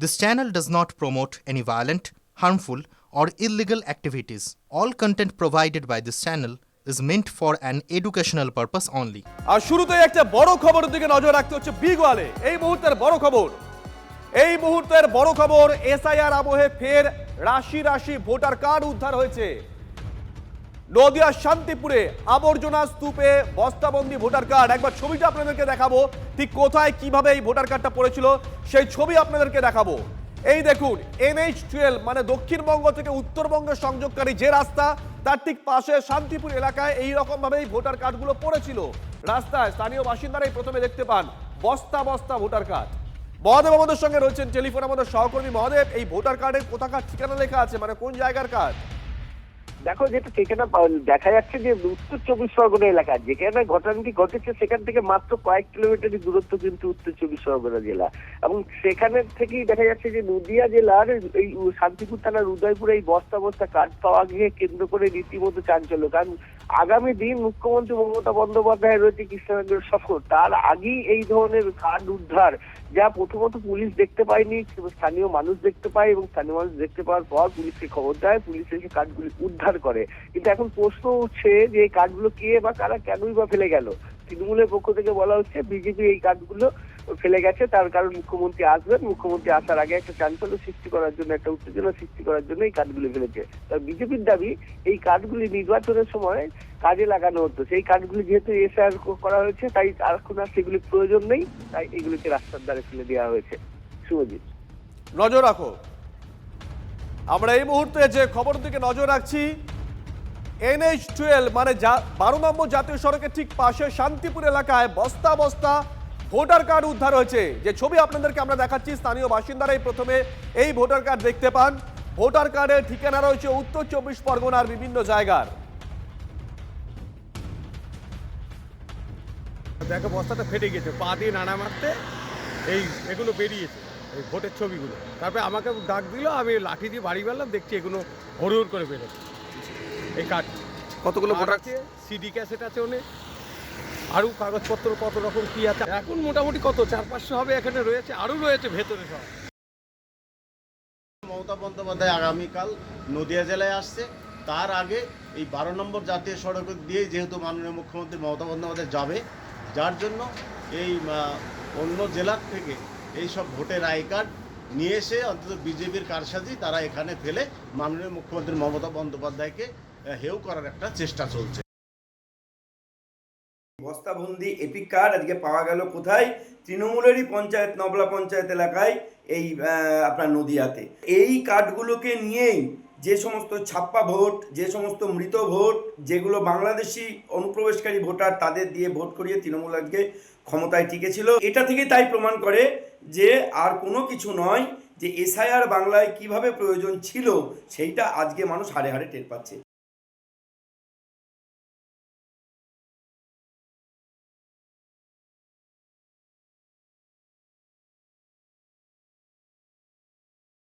This channel does not promote any violent, harmful, or illegal activities. All content provided by this channel is meant for an educational purpose only. আর শুরুতেই একটা বড় খবরের দিকে নজর রাখতে হচ্ছে বিগওয়ালে। এই মুহূর্তের বড় খবর এসআইআর আবহে ফের রাশি রাশি ভোটার কার্ড উদ্ধার হয়েছে। নদিয়া শান্তিপুরে আবর্জনা স্তূপে বস্তাবন্দি ভোটার কার্ড। একবার ছবিটা আপনাদেরকে দেখাবো, ঠিক কোথায় কিভাবে এই ভোটার কার্ডটা পড়েছিল সেই ছবি আপনাদেরকে দেখাবো। এই দেখুন, NH-12 মানে দক্ষিণবঙ্গ থেকে উত্তরবঙ্গের সংযোগকারী যে রাস্তা, তার ঠিক পাশে শান্তিপুর এলাকায় এই রকম ভাবে এই ভোটার কার্ডগুলো পড়েছিল রাস্তায়। স্থানীয় বাসিন্দারাই প্রথমে দেখতে পান বস্তা বস্তা ভোটার কার্ড। মহাদেব আমাদের সঙ্গে রয়েছেন টেলিফোন, আমাদের সহকর্মী মহাদেব। এই ভোটার কার্ডের কোথাকার ঠিকানা লেখা আছে, মানে কোন জায়গার কার্ড? দেখো, যেটা ঠিকানা দেখা যাচ্ছে যে উত্তর চব্বিশ পরগনা এলাকা, যেখানে ঘটনাটি ঘটেছে সেখান থেকে মাত্র কয়েক কিলোমিটারের দূরত্ব কিন্তু উত্তর চব্বিশ পরগনা জেলা, এবং সেখানে থেকেই দেখা যাচ্ছে যে নদিয়া জেলার এই শান্তিপুর থানার উদয়পুরে এই বস্তা বস্তা কার্ড পাওয়া গিয়ে কেন্দ্র করে রীতিমতো চাঞ্চল্য। কারণ আগামী দিন মুখ্যমন্ত্রী মমতা বন্দ্যোপাধ্যায় রয়েছে কৃষ্ণনগর সফর, তার আগেই এই ধরনের কার্ড উদ্ধার, যা প্রথমত পুলিশ দেখতে পায়নি, স্থানীয় মানুষ দেখতে পায়, এবং স্থানীয় মানুষ দেখতে পাওয়ার পর পুলিশকে খবর দেয়, পুলিশ এসে কার্ডগুলি উদ্ধার করে। কিন্তু এখন প্রশ্ন উঠছে যে এই কার্ডগুলো কে বা কারা কেনই বা ফেলে গেল। তৃণমূলের পক্ষ থেকে বলা হচ্ছে বিজেপি এই কার্ডগুলো ফেলে গেছে, তার কারণ মুখ্যমন্ত্রী আসবেন, মুখ্যমন্ত্রী আসার আগে একটা চাঞ্চল্য সৃষ্টি করার জন্য, একটা উত্তেজনা সৃষ্টি করার জন্য এই কার্ডগুলি ফেলেছে। তার বিজেপির দাবি এই কার্ডগুলি নির্বাচনের সময় কাজে লাগানো হতো, সেই কার্ডগুলি যেহেতু এসআইআর করা হয়েছে তাই এখন আর সেগুলি প্রয়োজন নেই, তাই এগুলিকে রাস্তার ধারে ফেলে দেওয়া হয়েছে। শুভজিৎ, নজর রাখো। আমরা এই মুহূর্তে যে খবর দিকে নজর রাখছি, NH-12 মানে 12 নম্বর জাতীয় সড়কের ঠিক পাশে শান্তিপুর এলাকায় বস্তা বস্তা ভোটার কার্ড উদ্ধার হয়েছে। যে ছবি আপনাদেরকে আমরা দেখাচ্ছি, স্থানীয় বাসিন্দারাই প্রথমে এই ভোটার কার্ড দেখতে পান। ভোটার কার্ডের ঠিকানা রয়েছে উত্তর চব্বিশ পরগনার বিভিন্ন জায়গার। দেখো, বস্তাটা ফেটে গেছে, পা দিয়ে নাড়া মারতে এগুলো বেরিয়েছে, এই ভোটের ছবিগুলো। তারপরে আমাকে ডাক দিল, আমি লাঠি দিয়ে বাড়ি মারলাম, দেখছি এগুলো হরুর করে বেরোচ্ছে। এই কার্ড কতগুলো ভোটার আছে, সিডি ক্যাসেট আছে অনেক, আরও কাগজপত্র কত রকম কি আছে। এখন মোটামুটি কত 400-500 হবে এখানে রয়েছে, আরও রয়েছে ভেতরে সব। মমতা বন্দ্যোপাধ্যায় আগামীকাল নদিয়া জেলায় আসছে, তার আগে এই 12 নম্বর জাতীয় সড়ক দিয়ে যেহেতু মাননীয় মুখ্যমন্ত্রী মমতা বন্দ্যোপাধ্যায় যাবে, যার জন্য এই অন্য জেলার থেকে এই সব ভোটের আই কার্ড নিয়ে এসে অন্তত বিজেপির কারসাজি তারা এখানে ফেলে মাননীয় মুখ্যমন্ত্রী মমতা বন্দ্যোপাধ্যায়কে হেয় করার একটা চেষ্টা চলছে। বস্তাবন্দি এপিক কার্ড আজকে পাওয়া গেল কোথায়? তৃণমূলেরই পঞ্চায়েত, নবলা পঞ্চায়েত এলাকায়, এই আপনার নদিয়াতে। এই কার্ডগুলোকে নিয়েই যে সমস্ত ছাপ্পা ভোট, যে সমস্ত মৃত ভোট, যেগুলো বাংলাদেশি অনুপ্রবেশকারী ভোটার, তাদের দিয়ে ভোট করিয়ে তৃণমূল আজকে ক্ষমতায় টিকেছিল। এটা থেকে তাই প্রমাণ করে যে আর কোনো কিছু নয়, যে এসআইআর বাংলায় কিভাবে প্রয়োজন ছিল সেইটা আজকে মানুষ হাড়ে হাড়ে টের পাচ্ছে।